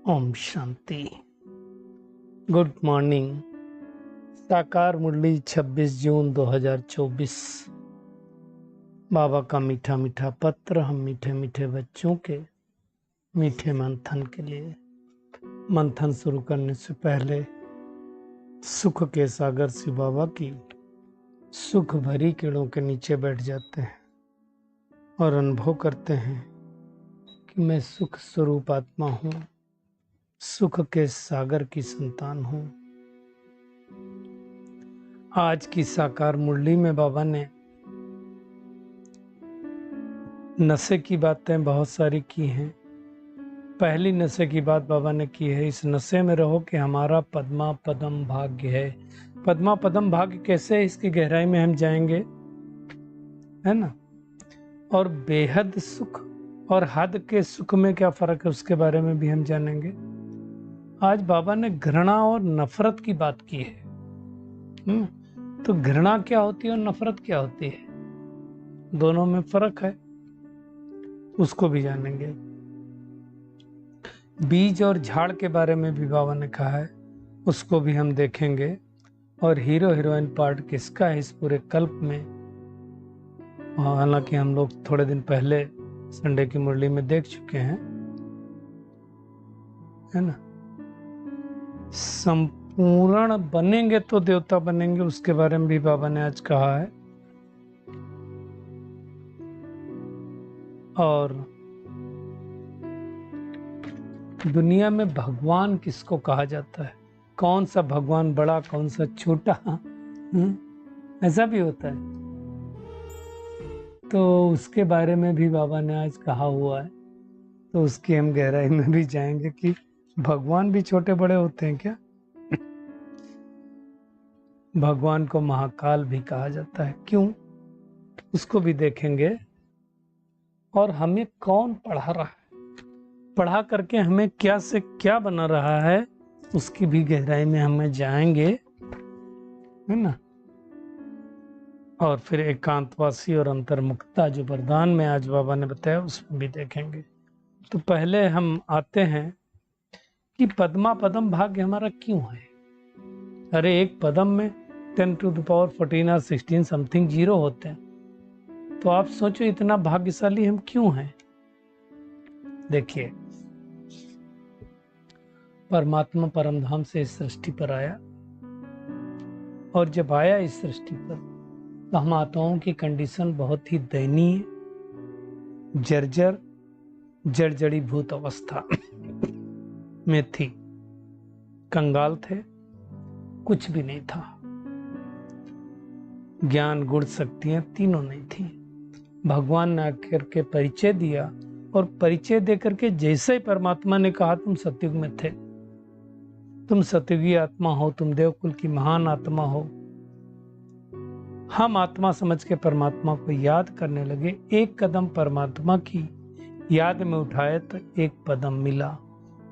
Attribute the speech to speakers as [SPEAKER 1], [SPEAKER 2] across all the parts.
[SPEAKER 1] Om Shanti. Good morning. साकार मुरली 26 जून 2024। बाबा का मीठा मीठा पत्र हम मीठे मीठे बच्चों के मीठे मंथन के लिए। मंथन शुरू करने से पहले सुख के सागर से बाबा की सुख भरी किरणों के नीचे बैठ जाते हैं और अनुभव करते हैं कि मैं सुख स्वरूप आत्मा हूँ, सुख के सागर की संतान हूँ। आज की साकार मुरली में बाबा ने नशे की बातें बहुत सारी की हैं। पहली नशे की बात बाबा ने की है, इस नशे में रहो कि हमारा पद्मा पदम भाग्य है। पद्मा पदम भाग्य कैसे है, इसकी गहराई में हम जाएंगे, है ना। और बेहद सुख और हद के सुख में क्या फर्क है उसके बारे में भी हम जानेंगे। आज बाबा ने घृणा और नफरत की बात की है। तो घृणा क्या होती है और नफरत क्या होती है, दोनों में फर्क है, उसको भी जानेंगे। बीज और झाड़ के बारे में भी बाबा ने कहा है, उसको भी हम देखेंगे। और हीरो हीरोइन पार्ट किसका है इस पूरे कल्प में, हालांकि हम लोग थोड़े दिन पहले संडे की मुरली में देख चुके हैं, है ना। संपूर्ण बनेंगे तो देवता बनेंगे, उसके बारे में भी बाबा ने आज कहा है। और दुनिया में भगवान किसको कहा जाता है, कौन सा भगवान बड़ा कौन सा छोटा, ऐसा भी होता है। तो उसके बारे में भी बाबा ने आज कहा हुआ है, तो उसकी हम गहराई में भी जाएंगे कि भगवान भी छोटे बड़े होते हैं क्या। भगवान को महाकाल भी कहा जाता है, क्यों, उसको भी देखेंगे। और हमें कौन पढ़ा रहा है, पढ़ा करके हमें क्या से क्या बना रहा है, उसकी भी गहराई में हमें जाएंगे, है ना। और फिर एकांतवासी और अंतर्मुक्ता जो वरदान में आज बाबा ने बताया उसमें भी देखेंगे। तो पहले हम आते हैं कि पद्मा पदम भाग्य हमारा क्यों है। अरे एक पदम में 10 to the power 14 और 16 समथिंग जीरो होते हैं, तो आप सोचो इतना भाग्यशाली हम क्यों हैं। देखिए, परमात्मा परमधाम से इस सृष्टि पर आया, और जब आया इस सृष्टि पर तो हम आत्माओं की कंडीशन बहुत ही दयनीय, जर्जरी भूत अवस्था में थी। कंगाल थे, कुछ भी नहीं था, ज्ञान गुण शक्तियां तीनों नहीं थी। भगवान ने आकर के परिचय दिया, और परिचय देकर के जैसे ही परमात्मा ने कहा तुम सतयुग में थे, तुम सतयुगी आत्मा हो, तुम देवकुल की महान आत्मा हो, हम आत्मा समझ के परमात्मा को याद करने लगे। एक कदम परमात्मा की याद में उठाए तो एक पदम मिला।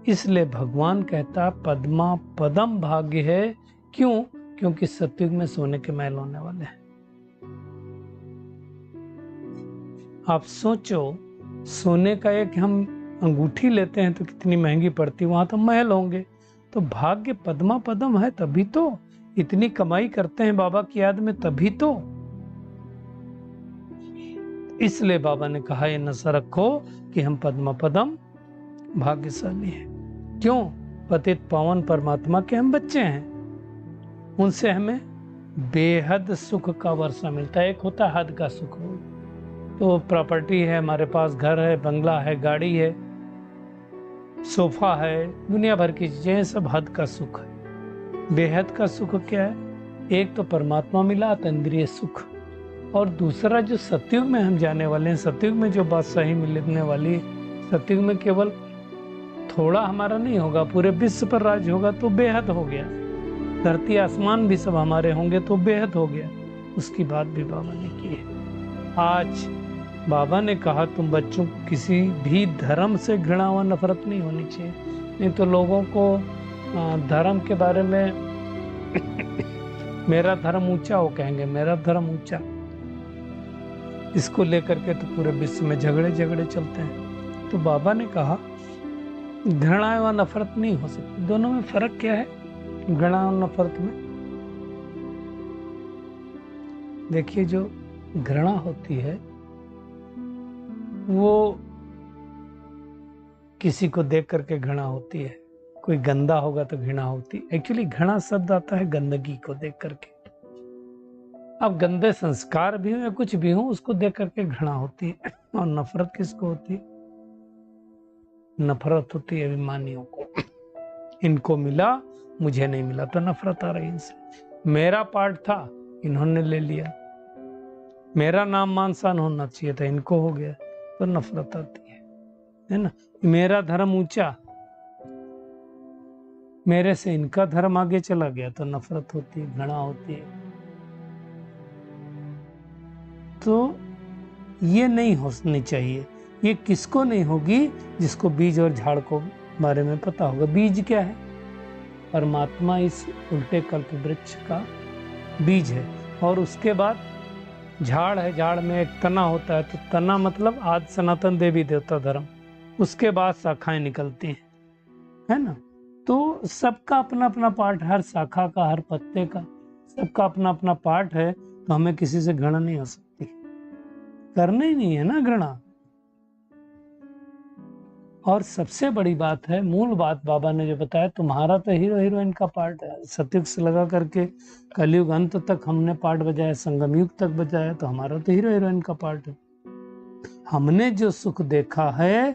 [SPEAKER 1] इसलिए भगवान कहता पद्मा पदम भाग्य है। क्यों? क्योंकि सतयुग में सोने के महल होने वाले हैं। आप सोचो, सोने का एक हम अंगूठी लेते हैं तो कितनी महंगी पड़ती, वहां तो महल होंगे। तो भाग्य पद्मा पदम है, तभी तो इतनी कमाई करते हैं बाबा की याद में, तभी तो। इसलिए बाबा ने कहा ये नशा रखो कि हम पद्मा पदम भाग्यशाली हैं। क्यों? पतित पावन परमात्मा के हम बच्चे हैं, उनसे हमें बेहद सुख का वर्षा मिलता है। एक होता है हद का सुख, तो प्रॉपर्टी है हमारे पास, घर है, बंगला है, गाड़ी है, सोफा है, दुनिया भर की चीजें, सब हद का सुख है। बेहद का सुख क्या है? एक तो परमात्मा मिला, इंद्रिय सुख, और दूसरा जो सतयुग में हम जाने वाले हैं, सतयुग में जो बादशाही मिलने वाली, सतयुग में केवल थोड़ा हमारा नहीं होगा, पूरे विश्व पर राज होगा, तो बेहद हो गया। धरती आसमान भी सब हमारे होंगे तो बेहद हो गया। उसकी बात भी बाबा ने की है। आज बाबा ने कहा तुम बच्चों को किसी भी धर्म से घृणा व नफरत नहीं होनी चाहिए, नहीं तो लोगों को धर्म के बारे में मेरा धर्म ऊंचा, वो कहेंगे मेरा धर्म ऊंचा। इसको लेकर के तो पूरे विश्व में झगड़े चलते हैं। तो बाबा ने कहा घृणा एवं नफरत नहीं हो सकती। दोनों में फर्क क्या है घृणा और नफरत में? देखिए, जो घृणा होती है वो किसी को देख करके घृणा होती है। कोई गंदा होगा तो घृणा होती है। एक्चुअली घृणा शब्द आता है गंदगी को देख करके। अब गंदे संस्कार भी हो या कुछ भी हो, उसको देख करके घृणा होती है। और नफरत किसको होती है? नफरत होती है अभिमानियों को। इनको मिला, मुझे नहीं मिला, तो नफरत आ रही इनसे। मेरा पार्ट था, इन्होंने ले लिया। मेरा नाम मान शान होना चाहिए था, इनको हो गया, तो नफरत आती है ना। मेरा धर्म ऊंचा, मेरे से इनका धर्म आगे चला गया, तो नफरत होती है, घृणा होती है। तो ये नहीं होनी चाहिए। ये किसको नहीं होगी? जिसको बीज और झाड़ को बारे में पता होगा। बीज क्या है? परमात्मा इस उल्टे कल्प वृक्ष का बीज है। और उसके बाद झाड़ है, झाड़ में एक तना होता है, तो तना मतलब आदि सनातन देवी देवता धर्म। उसके बाद शाखाएं निकलती हैं, है ना। तो सबका अपना अपना पार्ट, हर शाखा का, हर पत्ते का, सबका अपना अपना पार्ट है। तो हमें किसी से घृणा नहीं हो सकती, करना ही नहीं है ना घृणा। और सबसे बड़ी बात है, मूल बात बाबा ने जो बताया, तुम्हारा तो हीरो हीरोइन का पार्ट है। सतयुग से लगा करके कलयुग अंत तक हमने पार्ट बजाया, संगम युग तक बजाया, तो हमारा तो हीरो हीरोइन का पार्ट है। हमने जो सुख देखा है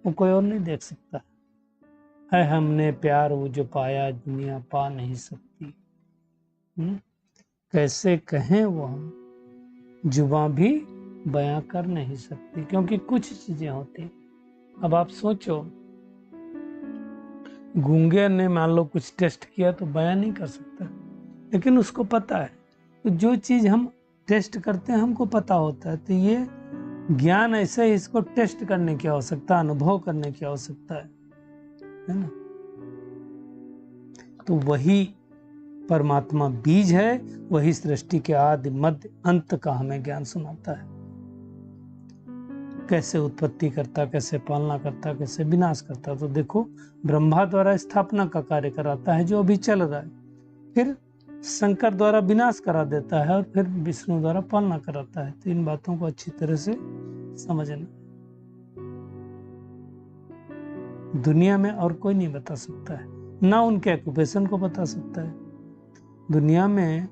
[SPEAKER 1] वो कोई और नहीं देख सकता है। हमने प्यार वो जो पाया, दुनिया पा नहीं सकती। कैसे कहें वो हम, जुबां भी बयां कर नहीं सकती, क्योंकि कुछ चीजें होती। अब आप सोचो, गूंगे ने मान लो कुछ टेस्ट किया तो बयां नहीं कर सकता, लेकिन उसको पता है। तो जो चीज हम टेस्ट करते हैं हमको पता होता है। तो ये ज्ञान ऐसे ही, इसको टेस्ट करने की आवश्यकता, अनुभव करने की आवश्यकता है ना। तो वही परमात्मा बीज है, वही सृष्टि के आदि मध्य अंत का हमें ज्ञान सुनाता है। कैसे उत्पत्ति करता, कैसे पालना करता, कैसे विनाश करता। तो देखो, ब्रह्मा द्वारा स्थापना का कार्य कराता है जो अभी चल रहा है, फिर शंकर द्वारा विनाश करा देता है, और फिर विष्णु द्वारा पालना कराता है। तो इन बातों को अच्छी तरह से समझना। दुनिया में और कोई नहीं बता सकता है, ना उनके ऑक्यूपेशन को बता सकता है। दुनिया में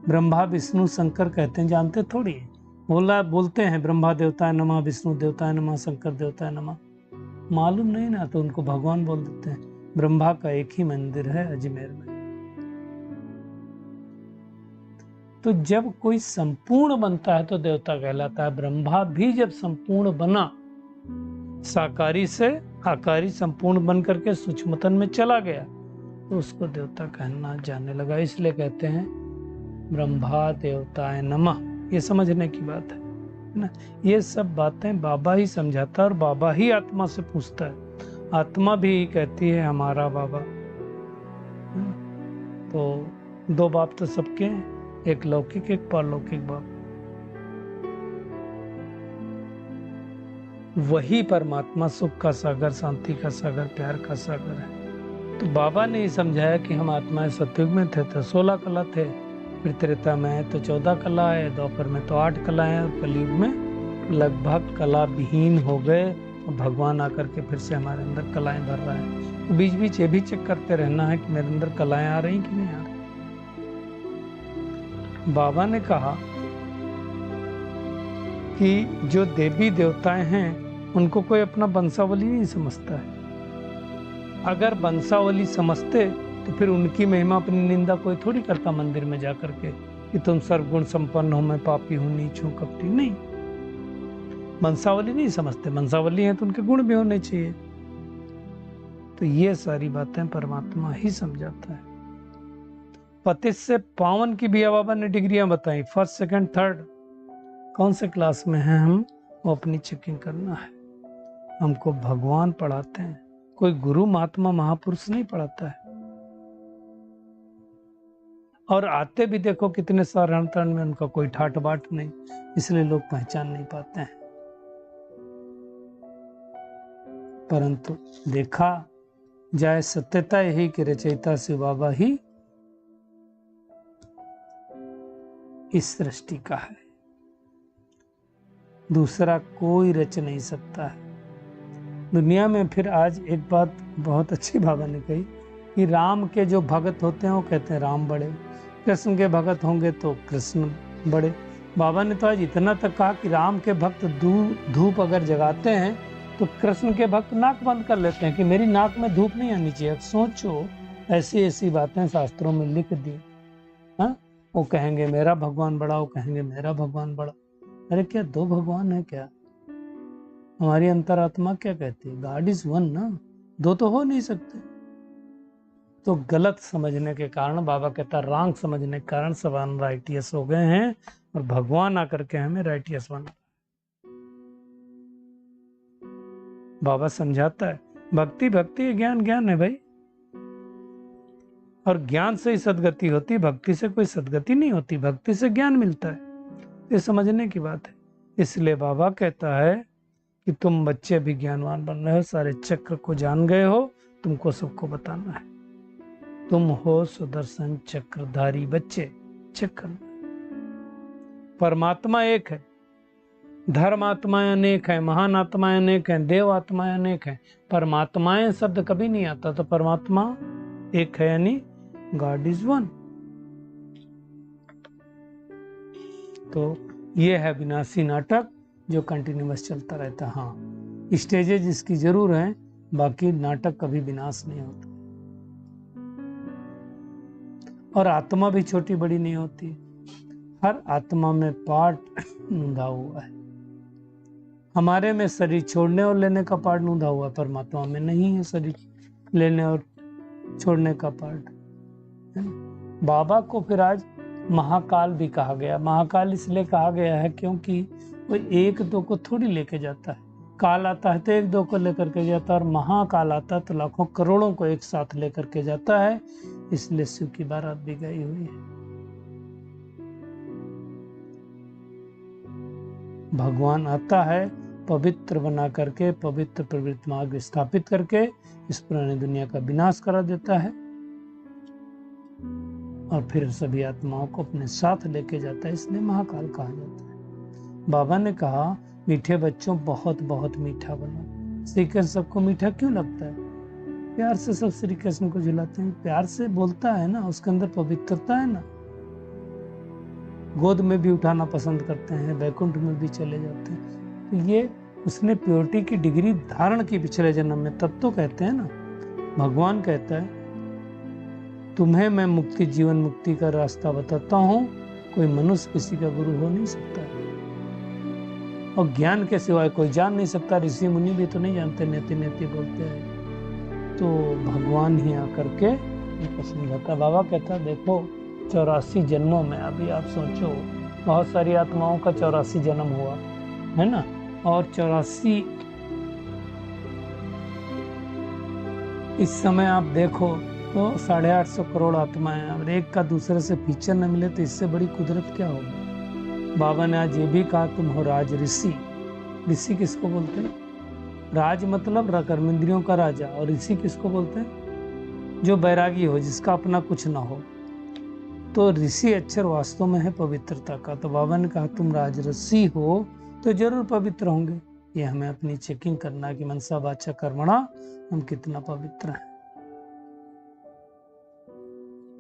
[SPEAKER 1] ब्रह्मा विष्णु शंकर कहते हैं, जानते थोड़ी है। बोलते हैं ब्रह्मा देवताय नमः, विष्णु देवताय नमः, शंकर देवताय नमः। मालूम नहीं ना, तो उनको भगवान बोल देते हैं। ब्रह्मा का एक ही मंदिर है अजमेर में। तो जब कोई संपूर्ण बनता है तो देवता कहलाता है। ब्रह्मा भी जब संपूर्ण बना, साकारी से आकारी संपूर्ण बन करके सूक्ष्मतन में चला गया, तो उसको देवता कहना जाने लगा। इसलिए कहते हैं ब्रह्मा देवताय नमः। ये समझने की बात है ना। ये सब बातें बाबा ही समझाता है, और बाबा ही आत्मा से पूछता है। आत्मा भी कहती है हमारा बाबा। तो दो बाप तो सबके हैं, एक लौकिक एक पारलौकिक बाप। वही परमात्मा सुख का सागर, शांति का सागर, प्यार का सागर है। तो बाबा ने ही समझाया कि हम आत्माएं सतयुग में थे तो 16 कला थे, फिर त्रेता में है तो 14 कला है, द्वापर में तो 8 कला है, और कलयुग में लगभग कला विहीन हो गए। और भगवान आकर के फिर से हमारे अंदर कलाएं भर रहा है। तो बीच बीच ये भी चेक करते रहना है कि मेरे अंदर कलाएं आ रही कि नहीं आ रही। बाबा ने कहा कि जो देवी देवताएं हैं उनको कोई अपना वंशावली नहीं समझता है। अगर वंशावली समझते तो फिर उनकी महिमा अपनी निंदा कोई थोड़ी करता मंदिर में जाकर के कि तुम सर्वगुण संपन्न हो, मैं पापी हूं, नीच हूं, कपटी। नहीं, वंशावली नहीं समझते। वंशावली है तो उनके गुण भी होने चाहिए। तो ये सारी बातें परमात्मा ही समझाता है। पतित से पावन की भी बाबा ने डिग्रियां बताई, फर्स्ट सेकंड थर्ड। कौन से क्लास में हैं हम, वो अपनी चेकिंग करना है। हमको भगवान पढ़ाते हैं, कोई गुरु महात्मा महापुरुष नहीं पढ़ाता है। और आते भी देखो कितने साधारण तरण में, उनका कोई ठाट बाट नहीं, इसलिए लोग पहचान नहीं पाते हैं। परंतु देखा जाए सत्यता यही कि रचयिता शिव बाबा ही इस सृष्टि का है, दूसरा कोई रच नहीं सकता है दुनिया में। फिर आज एक बात बहुत अच्छी बाबा ने कही कि राम के जो भगत होते हैं वो कहते हैं राम बड़े, कृष्ण के भगत होंगे तो कृष्ण बड़े। बाबा ने तो आज इतना तक कहा कि राम के भक्त धूप अगर जगाते हैं तो कृष्ण के भक्त नाक बंद कर लेते हैं कि मेरी नाक में धूप नहीं आनी चाहिए। अब सोचो, ऐसी ऐसी बातें शास्त्रों में लिख दी। हाँ, वो कहेंगे मेरा भगवान बड़ा, वो कहेंगे मेरा भगवान बड़ा। अरे क्या दो भगवान है क्या? हमारी अंतरात्मा क्या कहती है? गॉड इज वन ना, दो तो हो नहीं सकते। तो गलत समझने के कारण, बाबा कहता रॉन्ग समझने के कारण सब अनराइटियस हो गए हैं और भगवान आकर के हमें राइटियस बना। बाबा समझाता है भक्ति भक्ति है, ज्ञान ज्ञान है भाई, और ज्ञान से ही सदगति होती, भक्ति से कोई सदगति नहीं होती, भक्ति से ज्ञान मिलता है। ये समझने की बात है। इसलिए बाबा कहता है कि तुम बच्चे भी ज्ञानवान बन रहे हो, सारे चक्र को जान गए हो, तुमको सबको बताना है। तुम हो सुदर्शन चक्रधारी बच्चे चक्र। परमात्मा एक है, धर्म आत्माएं अनेक है, महान आत्माएं अनेक हैं, देव आत्माएं अनेक हैं। परमात्माएं शब्द कभी नहीं आता, तो परमात्मा एक है, यानी गॉड इज वन। तो ये है विनाशी नाटक जो कंटिन्यूअस चलता रहता है। हाँ, स्टेजेज इसकी जरूर हैं, बाकी नाटक कभी विनाश नहीं होता। और आत्मा भी छोटी बड़ी नहीं होती, हर आत्मा में पार्ट नूंधा हुआ है। हमारे में शरीर छोड़ने और लेने का पार्ट नूंधा हुआ है, परमात्मा में नहीं है शरीर लेने और छोड़ने का पार्ट। बाबा को फिर आज महाकाल भी कहा गया। महाकाल इसलिए कहा गया है क्योंकि वो एक दो को थोड़ी लेके जाता है। काल आता है तो एक दो को लेकर के जाता है, और महाकाल आता है तो लाखों करोड़ों को एक साथ लेकर के जाता है। इसलिए शिव की बारात भी गई हुई है। भगवान आता है पवित्र बना करके, पवित्र प्रवृत्ति मार्ग स्थापित करके इस पुरानी दुनिया का विनाश करा देता है, और फिर सभी आत्माओं को अपने साथ लेके जाता है। इसलिए महाकाल कहा जाता है। बाबा ने कहा मीठे बच्चों बहुत बहुत मीठा बनो। श्री कृष्ण सबको मीठा क्यों लगता है? प्यार से सब श्री कृष्ण को झुलाते हैं, प्यार से बोलता है ना, उसके अंदर पवित्रता है ना। गोद में भी उठाना पसंद करते हैं, बैकुंठ में भी चले जाते हैं। तो ये उसने प्योरिटी की डिग्री धारण की पिछले जन्म में, तब तो कहते हैं ना। भगवान कहता है तुम्हें मैं मुक्ति, जीवन मुक्ति का रास्ता बताता हूँ, कोई मनुष्य किसी का गुरु हो नहीं सकता, और ज्ञान के सिवाय कोई जान नहीं सकता। ऋषि मुनि भी तो नहीं जानते, नेति नेति बोलते हैं। तो भगवान ही आकर के उनको समझाता। बाबा कहता देखो 84 जन्मों में, अभी आप सोचो बहुत सारी आत्माओं का 84 जन्म हुआ है ना, और 84 इस समय आप देखो तो 850 करोड़ आत्माएं, और एक का दूसरे से फीचर न मिले तो इससे बड़ी कुदरत क्या होगी। बाबा ने आज ये भी कहा तुम हो राज ऋषि। ऋषि किसको बोलते हैं? राज मतलब कर्मेंद्रियों का राजा, और ऋषि किसको बोलते हैं? जो बैरागी हो, जिसका अपना कुछ ना हो। तो ऋषि अक्षर वास्तव में है पवित्रता का। तो बाबा ने कहा तुम राजऋषि हो तो जरूर पवित्र होंगे। ये हमें अपनी चेकिंग करना है कि मनसा वाचा कर्मणा हम कितना पवित्र हैं।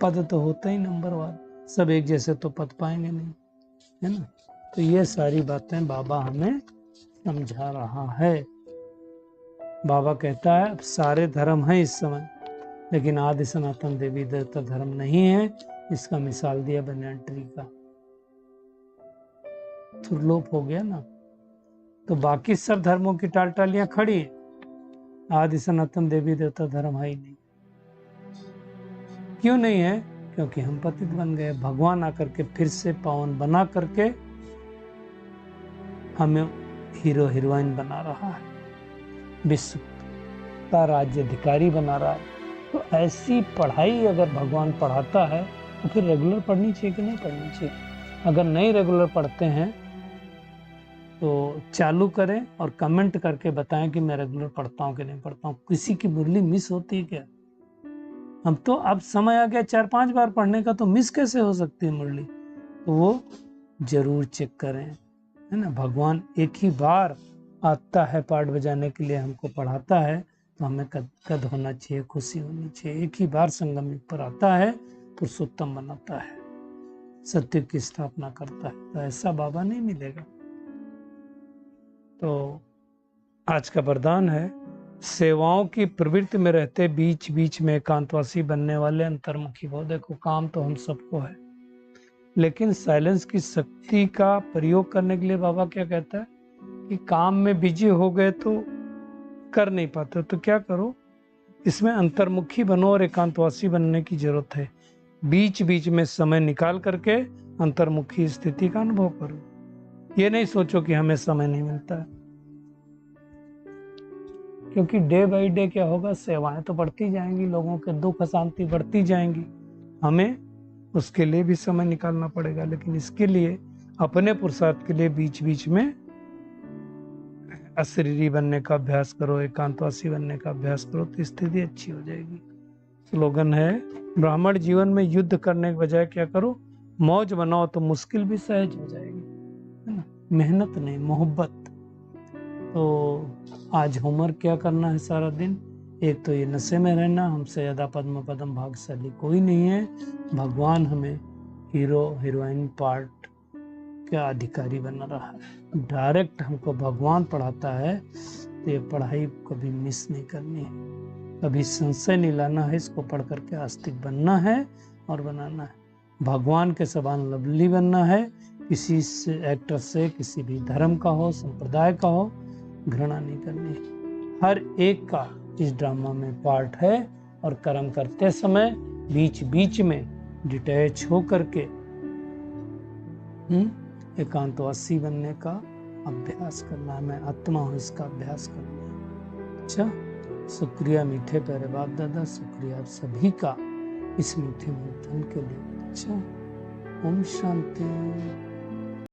[SPEAKER 1] पद तो होता ही नंबर वन, सब एक जैसे तो पद पाएंगे नहीं, है ना। तो ये सारी बातें बाबा हमें समझा रहा है। बाबा कहता है अब सारे धर्म हैं इस समय, लेकिन आदि सनातन देवी देवता धर्म नहीं है। इसका मिसाल दिया बनयान ट्री का, दुर्लोप हो गया ना। तो बाकी सब धर्मों की टालटालियां खड़ी है, आदि सनातन देवी देवता धर्म है ही नहीं। क्यों नहीं है? क्योंकि हम पतित बन गए। भगवान आकर के फिर से पावन बना करके हमें हीरो हीरोइन बना रहा है, विश्व का राज्य अधिकारी बना रहा है। तो ऐसी पढ़ाई अगर भगवान पढ़ाता है तो फिर रेगुलर पढ़नी चाहिए कि नहीं पढ़नी चाहिए? अगर नहीं रेगुलर पढ़ते हैं तो चालू करें और कमेंट करके बताएं कि मैं रेगुलर पढ़ता हूँ कि नहीं पढ़ता हूँ। किसी की मुरली मिस होती है क्या? हम तो अब समय आ गया 4-5 बार पढ़ने का, तो मिस कैसे हो सकती है मुरली? तो वो जरूर चेक करें, है ना। भगवान एक ही बार आता है पाठ बजाने के लिए, हमको पढ़ाता है, तो हमें कद होना चाहिए, खुशी होनी चाहिए। एक ही बार संगम युग पर आता है, पुरुषोत्तम बनाता है, सत्य की स्थापना करता है। तो ऐसा बाबा नहीं मिलेगा। तो आज का वरदान है, सेवाओं की प्रवृत्ति में रहते बीच बीच में एकांतवासी बनने वाले अंतर्मुखी भव। देखो, काम तो हम सबको है, लेकिन साइलेंस की शक्ति का प्रयोग करने के लिए बाबा क्या कहता है कि काम में बिजी हो गए तो कर नहीं पाते, तो क्या करो, इसमें अंतर्मुखी बनो और एकांतवासी बनने की जरूरत है। बीच बीच में समय निकाल करके अंतर्मुखी स्थिति का अनुभव करो। ये नहीं सोचो कि हमें समय नहीं मिलता है, क्योंकि डे बाय डे क्या होगा, सेवाएं तो बढ़ती जाएंगी, लोगों के दुख अशांति बढ़ती जाएंगी, हमें उसके लिए भी समय निकालना पड़ेगा। लेकिन इसके लिए अपने पुरुषार्थ के लिए बीच बीच में अशरीरी बनने का अभ्यास करो, एकांतवासी बनने का अभ्यास करो, तो स्थिति अच्छी हो जाएगी। स्लोगन है, ब्राह्मण जीवन में युद्ध करने के बजाय क्या करो, मौज बनाओ, तो मुश्किल भी सहज हो जाएगी, है ना। मेहनत नहीं, मोहब्बत। तो आज होमवर्क क्या करना है सारा दिन? एक तो ये नशे में रहना, हमसे ज्यादा पद्म पदम भाग्यशाली कोई नहीं है। भगवान हमें हीरो हीरोइन पार्ट का अधिकारी बना रहा है, डायरेक्ट हमको भगवान पढ़ाता है, तो ये पढ़ाई कभी मिस नहीं करनी है, कभी संशय नहीं लाना है, इसको पढ़ करके आस्तिक बनना है और बनाना है। भगवान के समान लवली बनना है, किसी से एक्टर से, किसी भी धर्म का हो, संप्रदाय का हो, घृणा नहीं करनी है। हर एक का इस ड्रामा में पार्ट है, और कर्म करते समय बीच बीच में डिटैच हो करके एकांतवासी बनने का अभ्यास करना है। मैं आत्मा हूँ, इसका अभ्यास करना है। अच्छा, शुक्रिया मीठे प्यारे बाप दादा, शुक्रिया आप सभी का इस मीठे मंथन के लिए। अच्छा, ओम शांति।